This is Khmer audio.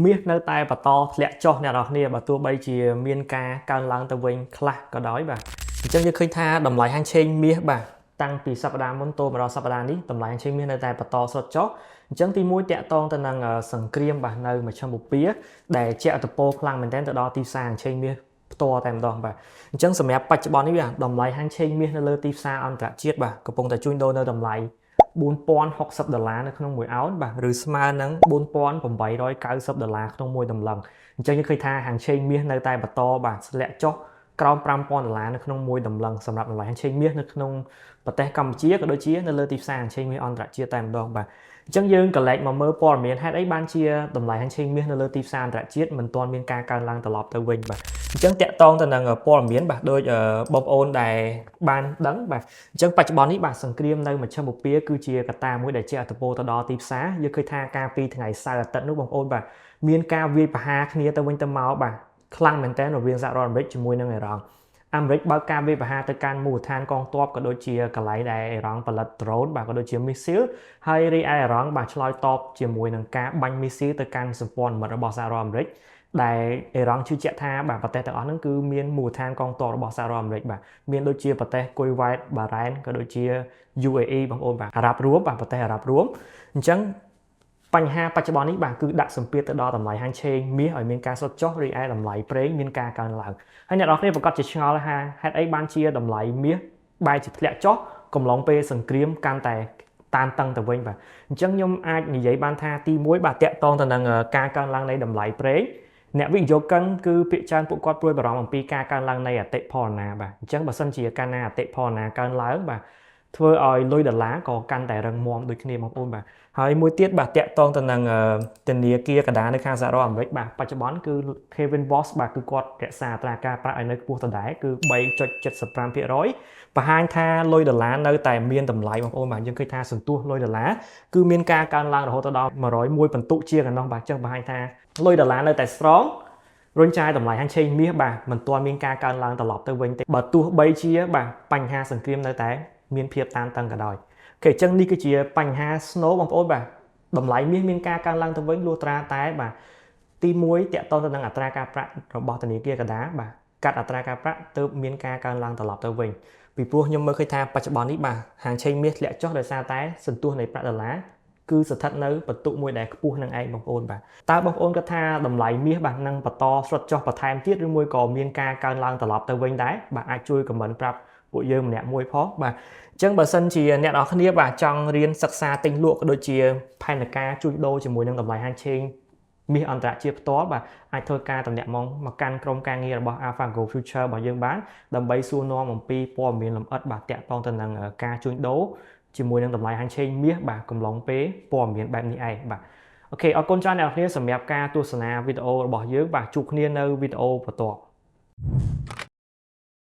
មាសនៅតែបន្តធ្លាក់ចុះអ្នកនរគ្នាបើទោះបីជាមានការកើនឡើងទៅវិញខ្លះក៏ដោយបាទអញ្ចឹងយើងឃើញថាតម្លៃហាងឆេងមាសបាទតាំងពីសប្តាហ៍មុនចូលមកដល់សប្តាហ៍នេះតម្លៃហាងឆេងមាសនៅតែបន្តស្រុតចុះអញ្ចឹងទី1តាក់ទងទៅនឹងសង្គ្រាមបាទនៅមជ្ឈិមបូព៌ាដែលជះឥទ្ធិពលខ្លាំងមែនទែនទៅដល់ទីផ្សារហាងឆេងមាសផ្ទាល់តែម្ដងបាទអញ្ចឹងសម្រាប់បច្ចុប្បន្ននេះបាទតម្លៃហាងឆេងមាសនៅលើទីផ្សារអន្តរជាតិបាទកំពុងតែជួញដូរនៅតម្លៃ$4060នៅក្នុងមួយអោនបាទឬស្មើនឹង$4890ក្នុងមួយតម្លឹងអញ្ចឹងយើងឃើញថាហាងឆេងមាសនៅតែបន្តបាទធ្លាក់ចុះក្រោម$5000នៅក្នុងមួយតម្លឹងសម្រាប់តម្លៃហាងឆេងមាសនៅក្នុងប្រទេសកម្ពុជាក៏ដូចជានៅលើទីផ្សារហាងឆេងមាសអន្តរជាតិតែម្ដងបាទអញ្ចឹងយើងកលែកមកមើលព័ត៌មានហេតុអីបានជាតម្លៃហាងឆេងមាសនៅលើទីផ្សារអន្តរជាតិមិនទាន់មានការកើនឡើងត្រឡប់ទៅវិញបាទអញ្ចឹងតាក់ទងទៅនឹងព័ត៌មានបាទដូចបងប្អូនដែលបានដឹងបាទអញ្ចឹងបច្ចុប្បន្ននេះបាទសង្គ្រាមនៅមជ្ឈិមបូព៌ាគឺជាកត្តាមួយដែលជះឥទ្ធិពលទៅដល់ទីផ្សារយើងឃើញថាកាលពីថ្ងៃសៅរ៍អាទិត្យនោះបងប្អូនបាទមានការវាយប្រហារគ្នាទៅវិញទៅមកបាទខ្លាំងមែនទែនរវាងសហរដ្ឋអាមេរិកជាមួយនឹងអ៊ីរ៉ង់អាមេរិកបើកការវាយប្រហារទៅកាន់មូលដ្ឋានកងទ័ពក៏ដូចជាកន្លែងដែលអ៊ីរ៉ង់ផលិត drone បាទក៏ដូចជា missile ហើយរីឯអ៊ីរ៉ង់បាទឆ្លើយតបជាមួយនឹងការបាញ់ missile ទៅកាន់សម្ព័ន្ធមិត្តរបស់សហរដ្ឋអាមេរិកដែលអ៊ីរ៉ង់ជឿជាក់ថាបាទប្រទេសទាំងអស់ហ្នឹងគឺមានមូលដ្ឋានកងទ័ពរបស់សហរដ្ឋអាមេរិកបាទមានដូចជាប្រទេសគុយវ៉ែតបារ៉ែនក៏ដូចជា UAE បងប្អូនបាទអារ៉ាប់រួមបាទប្រទេសអារ៉ាប់រួមអញ្ចឹងបញ្ហាបច្ចុប្បន្ននេះបាទគឺដាក់សម្ពាធទៅដល់តម្លៃហាងឆេងមាសឲ្យមានការសុទ្ធចុះរីឯតម្លៃប្រេងមានការកើនឡើងហើយអ្នកនរគ្នាប្រកាសជាឆ្ងល់ថាហេតុអីបានជាតម្លៃមាសបែរជាធ្លាក់ចុះកំឡុងពេលសង្គ្រាមកាន់តែតានតឹងទៅវិញបាទអញ្ចឹងខ្ញុំអាចនិយាយបានថាទី1បាទតាក់ទងទៅនឹងការកើនឡើងនៃតម្លៃប្រេងអ្នកវិនិយោគិនគឺភាគច្រើនពួកគាត់ព្រួយបារម្ភអំពីការកើនឡើងនៃអតិផរណាបាទអញ្ចឹងបើសិនជាកាលណាអតិផរណាកើនឡើងបាទធ្វើឲ្យលុយដុល្លារក៏កាន់តែរឹងមាំដូចគ្នាបងប្អូនបាទហើយមួយទៀតបាទតាក់ទងទៅនឹងធនាគារកណ្ដាលនៅខាងសហរដ្ឋអាមេរិកបាទបច្ចុប្បន្នគឺ Kevin Ross បាទគឺគាត់រក្សាអត្រាការប្រាក់ឲ្យនៅខ្ពស់ដដែលគឺ3.75%បង្ហាញថាលុយដុល្លារនៅតែមានតម្លៃបងប្អូនបាទយើងឃើញថាសន្ទុះលុយដុល្លារគឺមានការកើនឡើងរហូតដល់101ពិន្ទុជាងឯណោះបាទអញ្ចឹងបង្ហាញថាលុយដុល្លារនៅតែ strong រុញចាយតម្លៃហាងឆេងមាសបាទមិនទាន់មានការកើនឡើងត្រឡប់ទៅវិញទេបើទោះបីជាបាទបញ្ហាសង្គ្រាមនៅតែមានភាពតានតឹងក៏ដោយអូខេអញ្ចឹងនេះគឺជាបញ្ហា snow បងប្អូនបាទតម្លៃមាសមានការកើនឡើងទៅវិញលុះត្រាតែបាទទី1តាក់ទងទៅនឹងអត្រាការប្រាក់របស់ធនាគារកណ្ដាលបាទកាត់អត្រាការប្រាក់ទើបមានការកើនឡើងត្រឡប់ទៅវិញពីព្រោះខ្ញុំមើលឃើញថាបច្ចុប្បន្ននេះបាទហាងឆេងមាសធ្លាក់ចុះដោយសារតែសន្ទុះនៃប្រាក់ដុល្លារគឺស្ថិតនៅបន្ទុកមួយដែលខ្ពស់នឹងឯងបងប្អូនបាទតើបងប្អូនគិតថាតម្លៃមាសបាទនឹងបន្តស្រុតចុះបន្ថែមទៀតឬមួយក៏មានការកើនឡើងត្រឡប់ទៅវិញដែរបាទអាចជួយខមមិនប្រាប់ពួកយើងម្នាក់មួយផងបាទអញ្ចឹងបើសិនជាអ្នកនរគ្នាបាទចង់រៀនសិក្សាទិញលក់ក៏ដូចជាផែនការជួញដូរជាមួយនឹងតម្លៃហាងឆេងមាសអន្តរជាតិផ្ទាល់បាទអាចធ្វើការតំណាក់មកកាន់ក្រុមការងាររបស់ AlphaGo Future របស់យើងបានដើម្បីសួរនាំអំពីព័ត៌មានលម្អិតបាទតាក់ទងទៅនឹងការជួញដូរជាមួយនឹងតម្លៃហាងឆេងមាសបាទកំឡុងពេលព័ត៌មានបែបនេះឯងបាទអូខេអរគុណច្រើនអ្នកនរគ្នាសម្រាប់ការទស្សនាវីដេអូរបស់យើងបាទជួបគ្នានៅវីដេអូបន្ទាប់